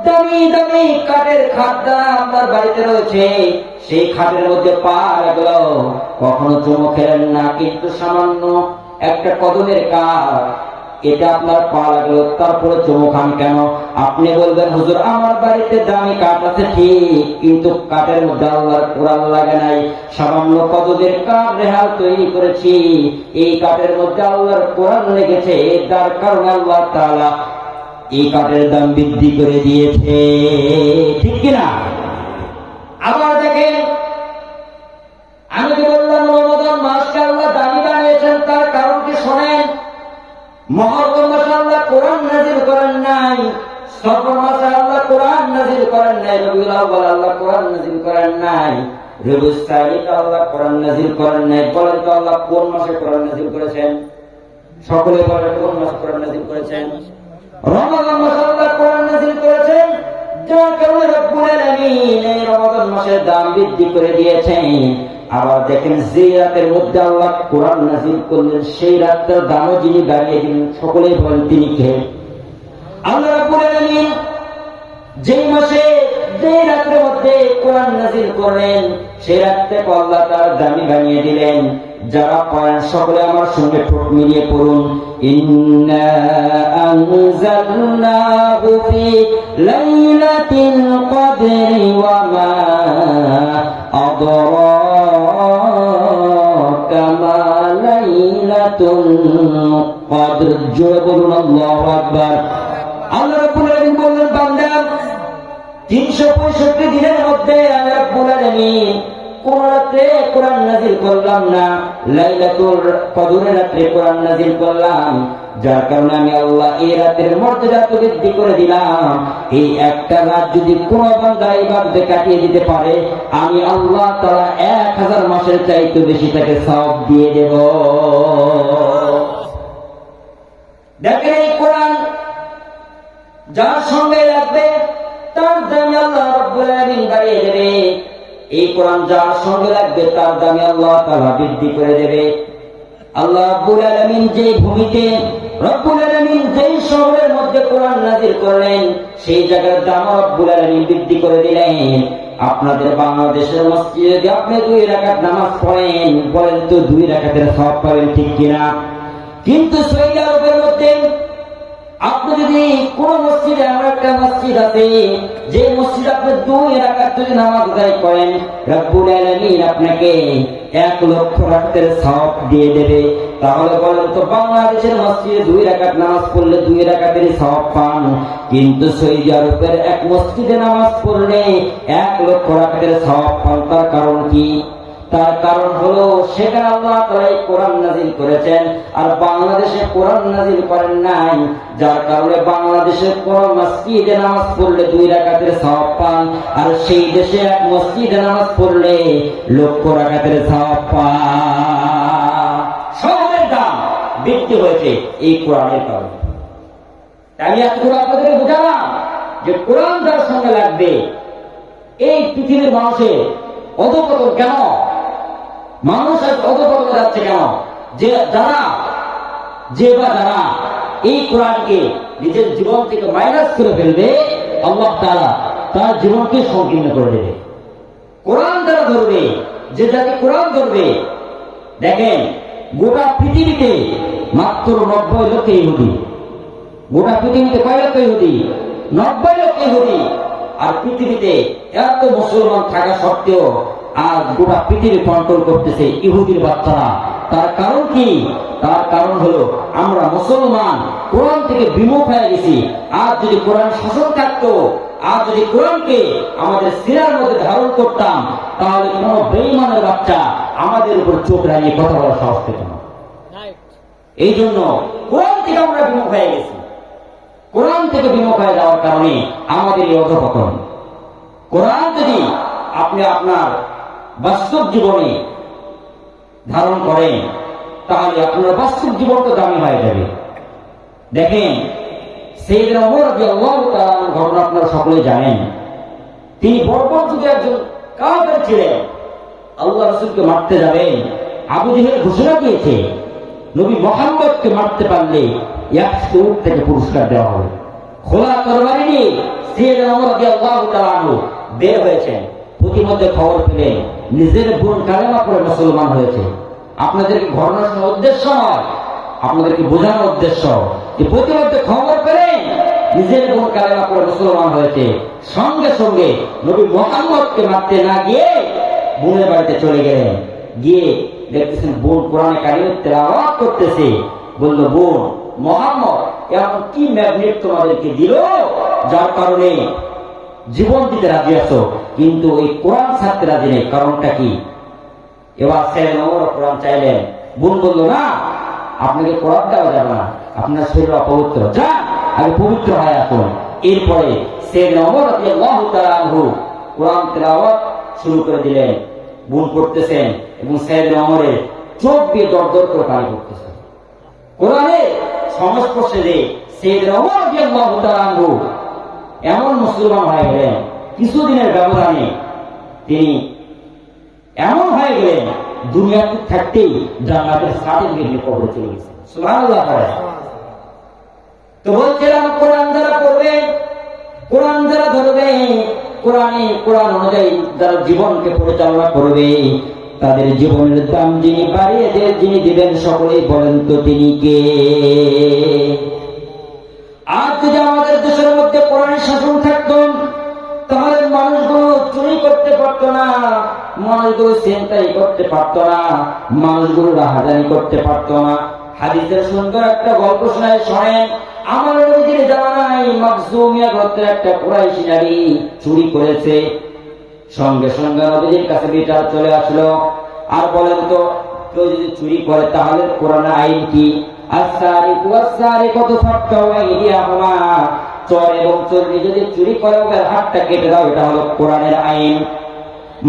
Speaker 1: দামি দামি কাঠের খাট দ্বারা আপনার বাড়িতে রয়েছে, সেই খাটের মধ্যে পা লাগলো, কখনো চুমু খেলেন না, কিন্তু সামান্য একটা কদমের কাঠ এটা আপনার পা লাগলো, তারপরে চুমু খান কেন? আপনি বলবেন, হুজুর আমার বাড়িতে দামি কাঠ আছে ঠিক, কিন্তু কাঠের মধ্যে আল্লাহর কোরআন লাগে নাই, সামান্য কদমের কাঠ রেহাল তৈরি করেছি, এই কাঠের মধ্যে আল্লাহর কোরআন লেগেছে, যার কারণে আল্লাহ তাআলা এই কাঠের দাম বৃদ্ধি করে দিয়েছে, ঠিক কিনা? আবার দেখেন, আমি যে বললাম রমাদান মাসকে আল্লাহ দামি বানিয়েছেন, তার কারণ কি শোনেন। মুহররম মাসে আল্লাহ কোরআন নাযিল করেন নাই, সফর মাসে আল্লাহ কোরআন নাযিল করেন নাই, রবিউল আউয়াল আল্লাহ কোরআন নাযিল করেন নাই, রবিউল সানিতে আল্লাহ কোরআন নাযিল করেন নাই। বলেন তো আল্লাহ কোন মাসে কোরআন নাযিল করেছেন? সকলে বলেন কোন মাসে কোরআন নাযিল করেছেন? রমাদান মাসে আল্লাহ কোরআন নাযিল করেছেন, যার কারণে রব্বুল আলামিন এই রমাদান মাসের দাম বৃদ্ধি করে দিয়েছেন। আবার দেখেন যে রাতের মধ্যে আল্লাহ কোরআন নাযিল করলেন সেই রাতটার দামও যিনি বাড়িয়ে দিলেন, সকলেই বলেন তিনি কে? আল্লাহ রাব্বুল আলামিন যেই মাসে যে রাতের মধ্যে কোরআন নাযিল করলেন সেই রাতটাকে আল্লাহ তার দামি বানিয়ে দিলেন। যারা পড়েন সকলে আমার সঙ্গে ঠোঁট মিলিয়ে পড়ুন, ইন্না আনজালনাহু ফি লাইলাতিল কদরি ওয়া মা আদরাকা মা লাইলাতুল কদর। জোরে বলুন আল্লাহু আকবার। আল্লাহ রাব্বুল আলামিন বললেন, বান্দা 365 দিনের মধ্যে আমি রাব্বুল আলামিন কোন রাতে কোরআন নাযিল করলাম না, লাইলাতুল কদরের রাতে কোরআন নাযিল করলাম, যার কারণে আমি আল্লাহ এই রাতের মর্যাদা বৃদ্ধি করে দিলাম। এই একটা রাত যদি কোন বান্দা ইবাদতে কাটিয়ে দিতে পারে, আমি আল্লাহ তাআলা 1000 মাসের চাইতে বেশি তাকে সওয়াব দিয়ে দেব। দেখেন এই কোরআন যার সঙ্গে লাগবে তার দামি আল্লাহ রাব্বুল আলামিন বাড়িয়ে দেবে। এই কোরআন যার সঙ্গে লাগবে তার দামি আল্লাহ তাআলা বৃদ্ধি করে দেবে। আল্লাহ রাব্বুল আলামিন যে ভূমিতে রব্বুল আলামিন যেই শহরের মধ্যে কোরআন নাযিল করলেন সেই জায়গার দাম রব্বুল আলামিন বৃদ্ধি করে দিলেন। আপনাদের বাংলাদেশের মসজিদে যদি আপনি 2 রাকাত নামাজ পড়েন, বলেন তো 2 রাকাতের সওয়াব পাবেন, ঠিক কিনা? কিন্তু সৌদি আরবের মধ্যে আপনি যদি কোন মসজিদে, এমন একটা মসজিদ আছে যে মসজিদ আপনি 2 রাকাত যদি নামাজ আদায় করেন, রব্বুল আলামিন আপনাকে 1 লক্ষ রাকাতের সওয়াব দিয়ে দেবে। তাহলে বলেন তো বাংলাদেশের মসজিদে 2 রাকাত নামাজ পড়লে 2 রাকাতের সওয়াব পান, কিন্তু সৌদি আরবের এক মসজিদে নামাজ পড়লে 1 লক্ষ রাকাতের সওয়াব পান। তার কারণ কি? তার কারণ হলো সেখানে আল্লাহ তাআলা কোরআন নাযিল করেছেন আর বাংলাদেশে কোরআন নাযিল করেন নাই, যার কারণে বাংলাদেশের কোন মসজিদে নামাজ পড়লে 2 রাকাতের সওয়াব পান, আর সেই দেশে এক মসজিদে নামাজ পড়লে লক্ষ রাকাতের সওয়াব পান। সবের দাম বৃদ্ধি হয়েছে এই কোরআনের কারণে। আমি এতগুলো আপনাদের বোঝালাম যে কোরআন যার সঙ্গে লাগবে, এই পৃথিবীর মানুষের অধঃপতন কেন, মানুষ আজ অধঃপতনে যাচ্ছে কেন? যারা এই কোরআনকে নিজের জীবন থেকে মাইনাস করে ফেলবে, আল্লাহ তাআলা তার জীবনকে সংকীর্ণ করে দেবে। কোরআন যারা ধরবে, যে জাতি কোরআন ধরবে, দেখেন গোটা পৃথিবীতে মাত্র 90 লক্ষ ইহুদি। গোটা পৃথিবীতে কয় লক্ষ ইহুদি? 90 লক্ষ ইহুদি। আর পৃথিবীতে এত মুসলমান থাকা সত্ত্বেও আজ গোটা পৃথিবী কন্ট্রোল করতেছে ইহুদির বাচ্চারা। তার কারণ কি? তার কারণ হলো আমরা মুসলমান কোরআন থেকে বিমুখ হয়ে গেছি। আজ যদি কোরআন শাসন থাকতো, আজ যদি কোরআনকে আমাদের সিনার মধ্যে ধারণ করতাম, তাহলে কোন বেঈমানের বাচ্চা আমাদের উপর চোখ রাঙিয়ে কথা বলার সাহস পেত না। এই জন্য কোরআন থেকে আমরা বিমুখ হয়ে গেছি। কোরআন থেকে বিমুখ হয়ে যাওয়ার কারণে আমাদের এই অধঃপতন। কোরআন যদি আপনি আপনার বাস্তব জীবনে ধারণ করেন, তাহলে আপনার বাস্তব জীবনটা দামি হয়ে যাবে। দেখেন সাইয়েদনা ওমর রাদিয়াল্লাহু তাআলা আনহু ঘটনা আপনারা সকলেই জানেন। তিনি বর্বর যুগে একজন কাফের ছিলেন, আল্লাহ রাসূলকে মারতে যাবেন। আবু জেহেল ঘোষণা দিয়েছে নবী মুহাম্মদকে মারতে পারলে 100 উট থেকে পুরস্কার দেওয়া হবে। খোলা তরবারি নিয়ে সাইয়েদনা ওমর রাদিয়াল্লাহু তাআলা আনহু বের হয়েছেন। প্রতিমধ্যে খবর পেলেন নিজের বোন কালেমা পড়ে মুসলমান হয়েছে। আপনাদেরকে ঘটনা শোনার উদ্দেশ্য নয়, আপনাদেরকে বোঝানোর উদ্দেশ্য যে প্রতিমধ্যে খবর পেলেন নিজের বোন কালেমা পড়ে মুসলমান হয়েছে। সঙ্গে সঙ্গে নবী মুহাম্মদকে মারতে না গিয়ে বোনের বাড়িতে চলে গেলেন। গিয়ে দেখতেছেন বোন কোরআনে কারিমের তেলাওয়াত করতেছে। বলল, বোন মুহাম্মদ এমন কি ম্যাগনেট তোমাদেরকে দিল যার কারণে জীবন দিতে রাজি আছো, কিন্তু ওই কোরআন ছাড়তে রাজি নেই, কারণটা কি? এবার সাইয়েদনা ওমর কোরআন চাইলেন। বোন বলল, না, আপনাকে কোরআন দেওয়া যাবে না, আপনার শরীর অপবিত্র, যান আগে পবিত্র হয়ে আসুন। এরপরে সাইয়েদনা ওমর রাদিয়াল্লাহু তাআলা আনহু কোরআন তেলাওয়াত শুরু করে দিলেন। বোন পড়তেছেন এবং সাইয়েদনা ওমরের চোখ দিয়ে দরদর করে পানি পড়তেছে। কোরআনের সংস্পর্শে যে সাইয়েদনা ওমর রাদিয়াল্লাহু তাআলা আনহু এমন মুসলমান হয়ে গেলেন, কিছুদিনের ব্যবধানে তিনি এমন হয়ে গেলেন দুনিয়াতে থাকতেই জান্নাতের সার্টিফিকেট নিয়ে কবরে চলে গেছে। সুবহানাল্লাহ। তো বলছিলাম কোরআন যারা পড়বে, কোরআন যারা ধরবে, কোরআন অনুযায়ী যারা জীবনকে পরিচালনা করবে, তাদের জীবনের দাম যিনি বাড়িয়ে যিনি দিবেন সকলেই বলেন তো তিনি কে? আজ যদি আমাদের দেশের মধ্যে কোরআনের শাসন থাকতো তাহলে মানুষগুলো চুরি করতে পারতো না, মানুষগুলো ছিনতাই করতে পারতো না, মানুষগুলো রাহাজানি করতে পারতো না। হাদিসের সুন্দর একটা গল্প শোনেন। আমার নবীর জামানায় মাখজুমিয়া গোত্রের একটা কুরাইশি নারী চুরি করেছে। সঙ্গে সঙ্গে নবীর কাছে বিচার চলে আসলো। আর বলেন তো, কেউ যদি চুরি করে তাহলে কোরআনের আইন কি? চোর এবং চোরনি যদি চুরি করে ওদের হাতটা কেটে দাও, এটা হলো কোরআনের আইন।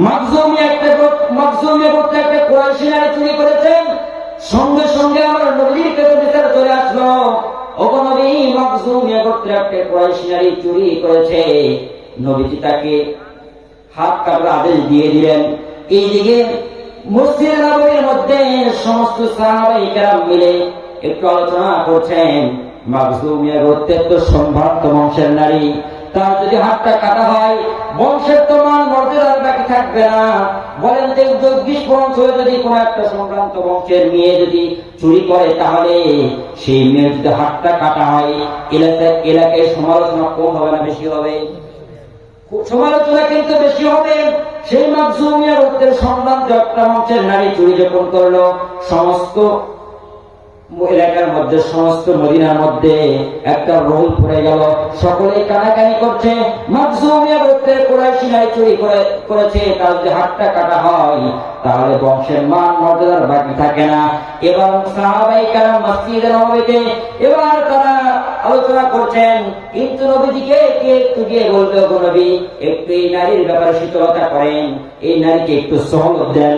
Speaker 1: মাখজুমিয়া গোত্রে একটা কুরাইশি নারী চুরি করেছেন। সঙ্গে সঙ্গে আমার নবীর কাছে বিচার চলে আসলো। ওগো নবী, মাখজুমিয়া গোত্রে একটা কুরাইশি নারী চুরি করেছে। নবীজি তাকে হাত কাটার আদেশ দিয়ে দিলেন। এইদিকে মসজিদ নববীর মধ্যে সমস্ত সাহাবায়ে কেরাম মিলে একটু আলোচনা করছেন। মাখজুমিয়া গোত্রের তো সম্ভ্রান্ত বংশের নারী, তার যদি হাতটা কাটা হয় বংশের তো মান মর্যাদার বাকি থাকবে না। বলেন যে ২৪ বংশ যদি কোন একটা সম্ভ্রান্ত বংশের মেয়ে যদি চুরি করে, তাহলে সেই মেয়ের যদি হাতটা কাটা হয় এলাকায় সমালোচনা কম হবে না বেশি হবে? সমালোচনা কিন্তু বেশি হবে। সেই মাখজুমিয়া গোত্রের সম্ভ্রান্ত একটা বংশের নারী চুরি যখন করলো, সমস্ত এলাকার মধ্যে, সমস্ত মদিনার মধ্যে একটা রোল পড়ে গেল। সকলে কানাকানি করছে, মাখজুমিয়া গোত্রের কুরাইশি নারী চুরি করেছে, তার যদি হাতটা কাটা হয় তাহলে বংশের মান মর্যাদার বাকি থাকে না। এবার সাহাবায়ে কেরাম মসজিদে নববীতে এবার তারা আলোচনা করছেন। কিন্তু নবীজিকে একটু গিয়ে বলতে হবে, নবী একটু এই নারীর ব্যাপারে শীতলতা করেন, এই নারীকে একটু সহলত দেন,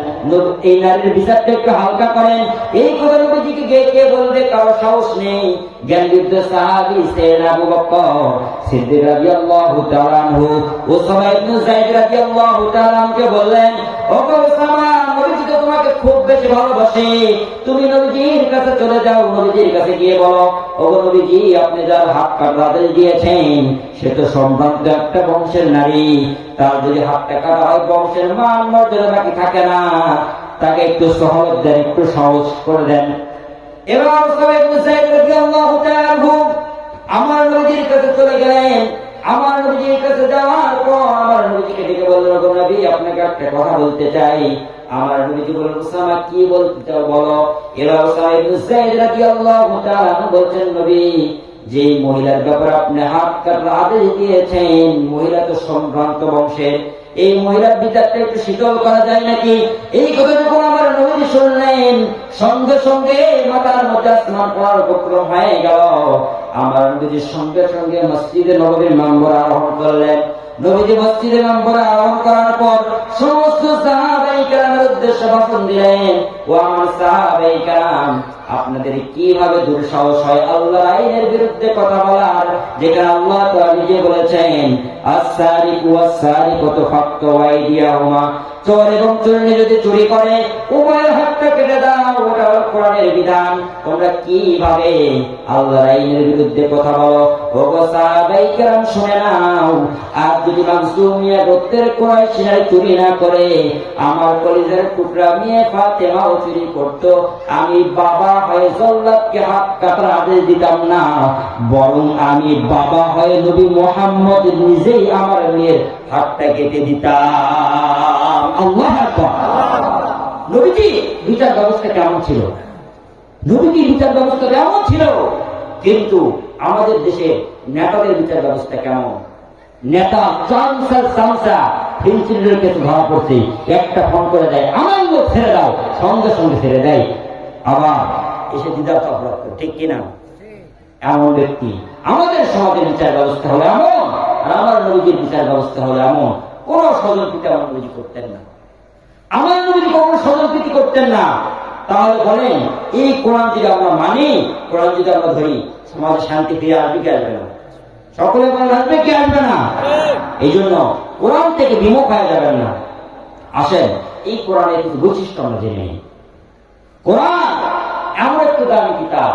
Speaker 1: এই নারীর বিচারটা একটু হালকা করেন। এই কথা নবীজিকে গিয়ে বলবে কারো সাহস নেই। জ্ঞানবৃদ্ধ সাহাবী সাইয়েদনা আবু বকর সিদ্দিক রাদিয়াল্লাহু তাআলা আনহু উসামা ইবনে যায়েদ রাদিয়াল্লাহু তাআলা আনহুকে বললেন, ওগো উসামা, নবীজি তো তোমাকে খুব বেশি ভালোবাসে, তুমি নবীজির কাছে চলে যাও, নবীজির কাছে গিয়ে বলো, ওগো নবীজি, আপনি যার হাত কাটার আদেশ দিয়েছেন সে তো সম্ভ্রান্ত একটা বংশের নারী, তার যদি হাতটা কাটা হয় বংশের মান মর্যাদা বাকি থাকে না, তাকে একটু সহলত দেন, একটু সহজ করে দেন। এবার উসামা ইবনে যায়েদ রাদিয়াল্লাহু তাআলা আনহু আমার নবীজির কাছে চলে গেলেন। আমার নবীজির কাছে যাওয়ার পর আমার নবীজিকে ডেকে বললেন, ওগো নবী, আপনাকে একটা কথা বলতে চাই। আমার নবীজি বললেন, উসামা, কি বলতে চাও বলো। এবার উসামা ইবনে যায়েদ রাদিয়াল্লাহু তাআলা আনহু বলছেন, নবী, যে মহিলার ব্যাপারে আপনি হাত কাটার আদেশ দিয়েছেন, মহিলা তো সম্ভ্রান্ত বংশের, এই মহিলার বিচারটা একটু শীতল করা যায় নাকি? এই কথা যখন আমার নবী শুনলেন, সঙ্গে সঙ্গে মাথার মধ্যে আসমান পড়ার উপক্রম হয়ে গেল। আমার নবী সঙ্গে সঙ্গে মসজিদে নববীর মেম্বর আরোহণ করলেন। নবীজি মসজিদে মেম্বর আরোহণ করার পর সমস্ত সাহাবায়ে কেরামের উদ্দেশ্যে ভাষণ দিলেন, ও আমার সাহাবায়ে কেরাম, আপনাদের কিভাবে দুঃসাহস হয় আল্লাহর আইনের বিরুদ্ধে কথা বলার, যেখানে আল্লাহ তাআলা নিজে বলেছেন, আস-সারিকু ওয়াস-সারিকাতু ফাক্তু আইদিয়াহুমা, চোর এবং চোরনি যদি চুরি করে উভয়ের হাতটা কেটে দাও, ওটা হলো কোরআনের বিধান। তোমরা কিভাবে আল্লাহর আইনের বিরুদ্ধে কথা বলো? ওগো সাহাবায়ে কেরাম, শুনে নাও, আর যদি মাখজুমিয়া গোত্রের কুরাইশি নারী চুরি না করে আমার কলিজার টুকরা মেয়ে ফাতেমাও চুরি করত, আমি বাবা হয়ে জল্লাদকে হাত কাটার আদেশ দিতাম না, বরং আমি বাবা হয়ে নবী মুহাম্মদ নিজেই আমার মেয়ের হাতটা কেটে দিতাম। আল্লাহু আকবার। নবীজি বিচার ব্যবস্থা কেমন ছিল? নবীজি বিচার ব্যবস্থা কেমন ছিল? কিন্তু আমাদের দেশে নেতাদের বিচার ব্যবস্থা কেমন? নেতা চামচা ফেন্সিলের কাছে ধরা পড়ছে, একটা ফোন করে দেয়, আমার লোক ছেড়ে দাও, সঙ্গে সঙ্গে ছেড়ে দেয়, আবার এসে দিদার অপরাধ, ঠিক কিনা? এমন ব্যক্তি আমাদের সমাজের বিচার ব্যবস্থা হলো এমন, আর আমার নবীজির বিচার ব্যবস্থা হলো এমন। কোন স্বজনপ্রীতি আমার নবীজি করতেন না, আমার নবীজি কখনো স্বজনপ্রীতি করতেন না। তাহলে বলেন, এই কোরআন যদি আমরা মানি, কোরআন যদি আমরা ধরি, সমাজে শান্তি ফিরে আসবে কি আসবে না? সকলে বলেন, আসবে কি আসবে না? এই জন্য কোরআন থেকে বিমুখ হয়ে যাবেন না। আসেন এই কোরআনের কিছু বৈশিষ্ট্য আমরা জেনে নিই। কোরআন এমন একটু দামি কিতাব,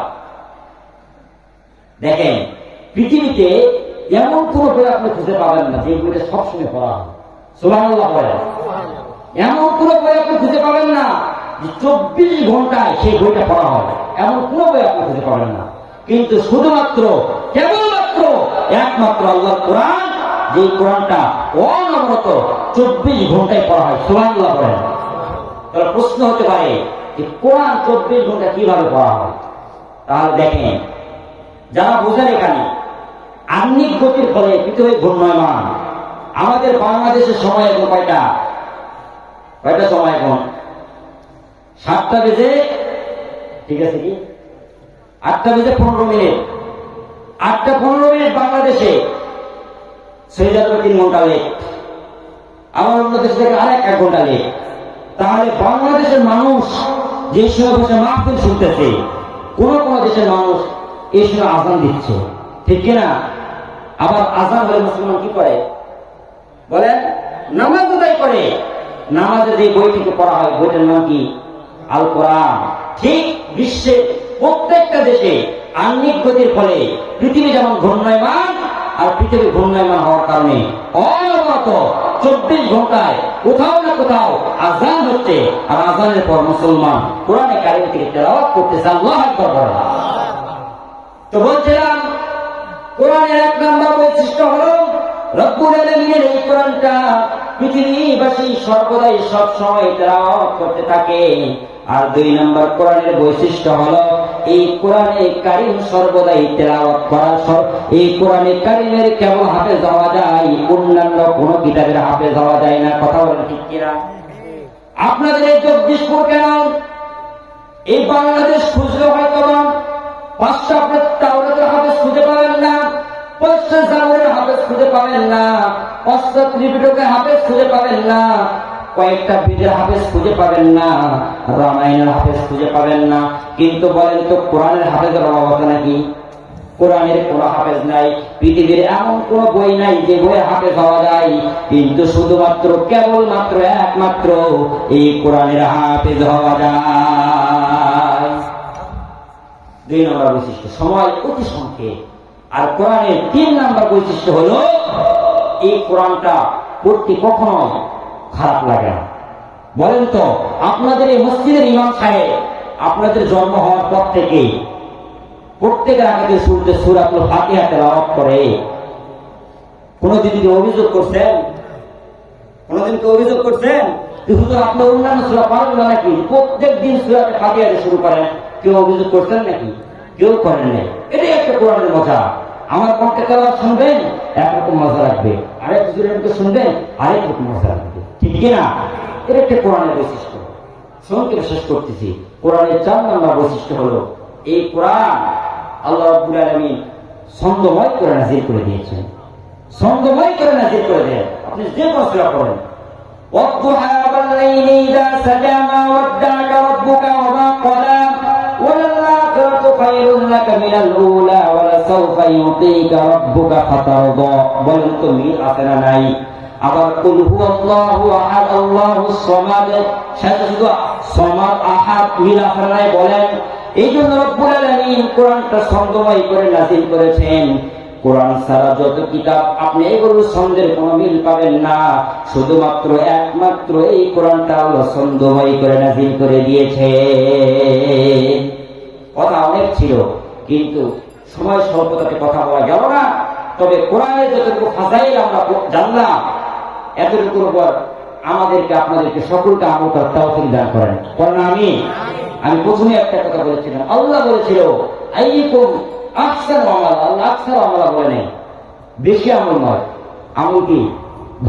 Speaker 1: দেখেন পৃথিবীতে এমন কোন বই আপনি খুঁজে পাবেন না যে বইটা সবসময় পড়া হয়। সুবহানাল্লাহ বলেন। এমন কোন বই আপনি খুঁজে পাবেন না যে 24 ঘন্টায় সেই বইটা পড়া হয়, এমন কোন বই আপনি খুঁজে পাবেন না। কিন্তু শুধুমাত্র কেবলমাত্র একমাত্র আল্লাহর কোরআন, যে কোরআনটা অনবরত 24 ঘন্টায় পড়া হয়। সুবহানাল্লাহ বলেন। তাহলে প্রশ্ন হতে পারে যে কোরআন 24 ঘন্টা কিভাবে পড়া হয়? তাহলে দেখেন, যারা বোঝেন এখানে আধুনিক গতির ফলে পৃথিবী ঘূর্ণয়মান। আমাদের বাংলাদেশের সময় এখন কয়টা সময়? এখন 7টা বেজে, ঠিক আছে কি 8টা বেজে 15 মিনিট। 8টা 15 মিনিট বাংলাদেশে, সেই জায়গায় 3 ঘন্টা লেট। আমার অন্য দেশ থেকে আরেক 1 ঘন্টা লেট। তাহলে বাংলাদেশের মানুষ যে সময় বসে মাহফিল শুনতেছে, কোন কোন দেশের মানুষ এই সময় আজান দিচ্ছে, ঠিক কিনা? আবার আজান হলে মুসলমান কি করে বলেন? নামাজ আদায় করে। নামাজে যে বই থেকে পড়া হয় বইটার নাম কি? আল কোরআন। ঠিক বিশ্বের প্রত্যেকটা দেশে আধুনিক গতির ফলে পৃথিবী যেমন ঘূর্ণয়মান, আর পৃথিবী ঘূর্ণয়মান হওয়ার কারণে অনবরত 24 ঘন্টায় কোথাও না কোথাও আজান হচ্ছে। আর আজানের পর মুসলমান কোরআনে কারিম থেকে তেলাওয়াত করতেছে। আল্লাহু আকবার বলেন। তো বলছিলাম, কোরআনের 1 নম্বর বৈশিষ্ট্য হলো রব্বুল আলামিনের এই কোরআনটা পৃথিবীবাসী সর্বদাই সব সময় তেলাওয়াত করতে থাকে। আর 2 নম্বর কোরআনের বৈশিষ্ট্য হলো এই কোরআনে কারিম সর্বদাই তেলাওয়াত করা। এই কোরআনে কারিমের কেবল হাফেজ হওয়া যায়, অন্যান্য কোন কিতাবের হাফেজ হওয়া যায় না। কথা বলেন ঠিক কিনা? আপনাদের এই জগদীশপুর কেন, এই বাংলাদেশ খুঁজলে হয়তো 5টা আপনার তাওরাতের হাফেজ খুঁজে পাবেন না, 5টা জাবরের হাফেজ খুঁজে পাবেন না, 5টা ত্রিপিটকের হাফেজ খুঁজে পাবেন না, কয়েকটা বেদের হাফেজ খুঁজে পাবেন না, রামায়ণের হাফেজ খুঁজে পাবেন না। কিন্তু বলেন তো কোরআনের হাফেজের অভাব আছে নাকি? কোরআনের কোন হাফেজ নাই। পৃথিবীর এমন কোন বই নাই যে বইয়ে হাফেজ হওয়া যায়, কিন্তু শুধুমাত্র কেবলমাত্র একমাত্র এই কোরআনের হাফেজ হওয়া যায়। 2 নম্বর বৈশিষ্ট্য, সময় অতি সংক্ষেপ। আর কোরআনের 3 নম্বর বৈশিষ্ট্য হলো এই কোরআনটা পড়তে কখনো খারাপ লাগে না। বলেন তো, আপনাদের এই মসজিদের ইমাম সাহেব আপনাদের জন্ম হওয়ার পর থেকে প্রত্যেকের আগে সূরাতুল ফাতিহা তেলাওয়াত করে। কোনদিন কি অভিযোগ করছেন? কোনদিন কি অভিযোগ করছেন হুজুর আপনি অন্যান্য সূরা পারেন না নাকি? প্রত্যেক দিন সূরাতুল ফাতিহা দিয়ে শুরু করেন। কেউ অভিযোগ করছেন নাকি? কেউ করেন নাই। এটাই একটা কোরআনের মজা। আমার কণ্ঠে তেলাওয়াত শুনবেন, একরকম মজা লাগবে, আরেক হুজুরের শুনবেন, আরেক রকম মজা লাগবে, ঠিক কিনা? এটা একটা কোরআনের বৈশিষ্ট্য। সংক্ষেপে শেষ করতেছি। কোরআনের 4 নম্বর বৈশিষ্ট্য হলো এই কোরআন আল্লাহ রাব্বুল আলামিন ছন্দময় করে নাযিল করে দিয়েছেন। ছন্দময় করে নাযিল করে দেন। আপনি যে কোনো সূরা পড়েন, ওয়াদ-দুহা ওয়াল-লাইলি ইযা সাজা মা ওয়াদ্দা'আকা রাব্বুকা ওয়া মা ক্বালা ওয়াল-আখিরাতু খায়রুন লাকা মিনাল উলা ওয়া লাসাওফা ইউতিকা রাব্বুকা ফাতারদা। বলেন তো মিল আছে না নাই? আবার কুল হুয়াল্লাহু আহাদ আল্লাহুস সামাদ, সাথে শুধু সামাদ আহাদ মিল আছে না নাই? বলেন। এই জন্য রব্বুল আলামিন কোরআনটা ছন্দময় করে নাযিল করেছেন। কোরআন ছাড়া যত কিতাব আপনি এগুলো ছন্দের কোনো মিল পাবেন না। শুধুমাত্র একমাত্র এই কোরআনটা আল্লাহ ছন্দময় করে নাযিল করে দিয়েছে। কথা অনেক ছিল, কিন্তু সময় স্বল্পতাতে কথা বলা গেল না। তবে কোরআনের যতটুকু ফাজাইল আমরা জানলাম, এতটুকুর উপর আমাদেরকে আপনাদেরকে সকলকে আমল করার তৌফিক দান করেন। কারণ আমি প্রথমে একটা কথা বলেছিলাম, আল্লাহ বলেছিল আইয়ুকুম আহসানু আমালা। আল্লাহ আহসানু আমালা বলে নাই, বেশি আমল নয়। আমল কি?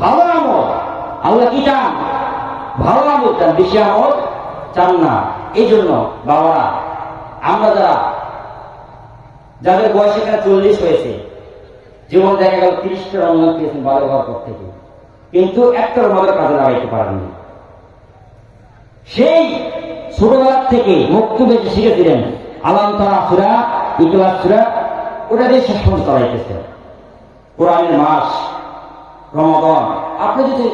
Speaker 1: ভালো আমল। আল্লাহ কি চান? ভালো আমল চান, বেশি আমল চান না। এই জন্য বাবারা, আমরা যাদের বয়স এখানে 40 হয়েছে, জীবন দেখা গেল 30টা রমজান পেয়েছেন ভালো হওয়ার পর থেকে, কিন্তু একটা রমজানের কাজে লাগাইতে পারেননি। সেই ছোটবেলার থেকে মক্তবে শিখেছিলেন আলাম তারা সূরা, ইখলাস সূরা, ওটা দিয়ে শেষ পর্যন্ত চালাইতেছে। কোরআনের মাস রমাদান, আপনি যদি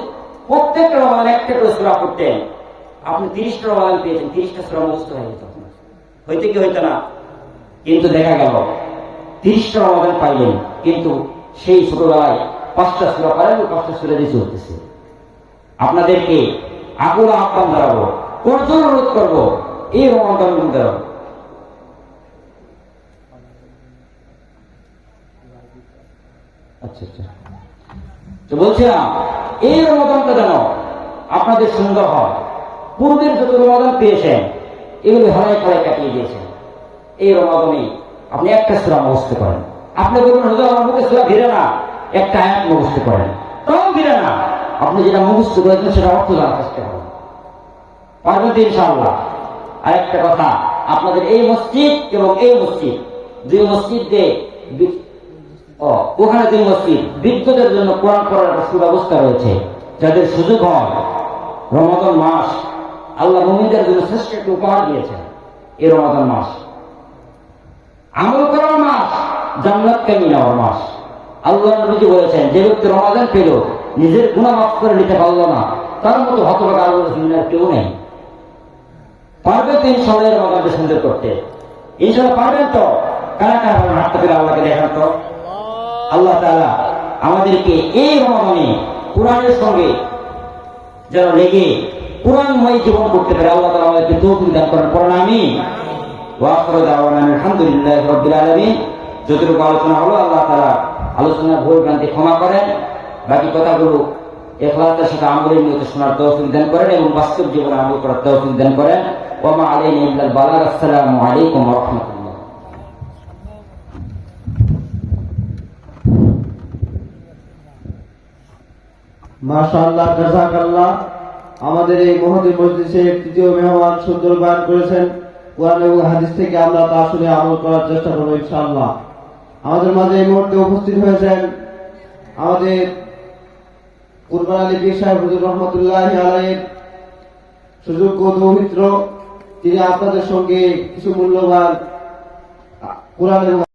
Speaker 1: প্রত্যেকটা রমাদান একটা করে সূরা পড়তেন, আপনি 30টা রমাদান পেয়েছেন, 30টা সূরা মুখস্থ হয়ে যেত আপনার, হইতে কি হইতো না? কিন্তু দেখা গেল 30টা রমাদান পাইলেন, কিন্তু সেই ছোটবেলায় 5টা সূরা পারেন, 5টা সূরা দিয়ে চলতেছে। আপনাদেরকে আকুল আহ্বান জানাবো, করজোর অনুরোধ করবো, এই রমাদান দ্বারা আচ্ছা তো বলছিলাম, এই রমাদানটা যেন আপনাদের সুন্দর হয়। পূর্বের যত রমাদান পেয়েছেন এগুলি হরাই খরাই কাটিয়ে দিয়েছেন। এই রমাদানে আপনি একটা সূরা মুখস্থ করেন। আপনি বলবেন হুজুর আমার মুখে সূরা ভিড়ে না, একটা আয়াত মুখস্থ করেন, তাও ভিড়ে না। আপনি যেটা মুখস্থ করেছেন সেটা অর্থ জানার চেষ্টা করেন, পারবেন তো ইনশাআল্লাহ। আরেকটা কথা, আপনাদের এই মসজিদ এবং এই মসজিদ, দুই মসজিদ দিয়ে ওখানে দুই মসজিদ বৃদ্ধদের জন্য কোরআন পড়ার একটা সুব্যবস্থা রয়েছে। যাদের সুযোগ হয়, রমাদান মাস আল্লাহ মুমিনদের জন্য শ্রেষ্ঠ একটি উপহার দিয়েছেন। এই রমাদান মাস আমল করার মাস, জান্নাত কামিয়ে নেওয়ার মাস। আল্লাহ নবীজি বলেছেন, যে ব্যক্তি রমাদান পেল নিজের গুনাহ মাফ করে নিতে পারল না, তার মতো হতভাগা আল্লাহর দুনিয়ার কেউ নেই। পারবেন তো ইনশাআল্লাহ রমাদানকে সুন্দর করতে? ইনশাআল্লাহ পারবেন তো? কারা কারা হাতটা পেলে আল্লাহকে দেখান তো। আল্লাহ তাআলা আমাদেরকে এই রমাদানে কোরআনের সঙ্গে যেন লেগে কোরআনময় জীবন করতে পারে আল্লাহ তাআলা আমাদেরকে তৌফিক দান করেন। পড়েন আমিন। ওয়া আখিরু দাওয়ানা আলহামদুলিল্লাহি রাব্বিল আলামিন। যতটুকু আলোচনা হলো আল্লাহ তাআলা আলোচনার ভুল ভ্রান্তি ক্ষমা করেন, বাকি কথাগুলো ইখলাসের সাথে আমলের নিয়ত শোনার তৌফিক দান করেন এবং বাস্তব জীবনে আমল করার তৌফিক দান করেন। ওয়া মা আলাইনা ইল্লাল বালাগ। আসসালামু আলাইকুম ওয়া রাহমাতুল্লাহ।
Speaker 2: মাশাআল্লাহ, জাযাকাল্লাহ। আমাদের এই মহোদয় মজলিসের তৃতীয় মেহমান সুন্দর বয়ান করেছেন। কোরআন এবং হাদিস থেকে আমরা তা শুনে আমল করার চেষ্টা করব ইনশাআল্লাহ। আমাদের মাঝে এই মুহূর্তে উপস্থিত হয়েছেন আমাদের কুরবান আলী পীর সাহেব হুজুর রহমাতুল্লাহি আলাইহির সুযোগ্য দৌহিত্র। তিনি আপনাদের সঙ্গে কিছু মূল্যবান কোরআন এবং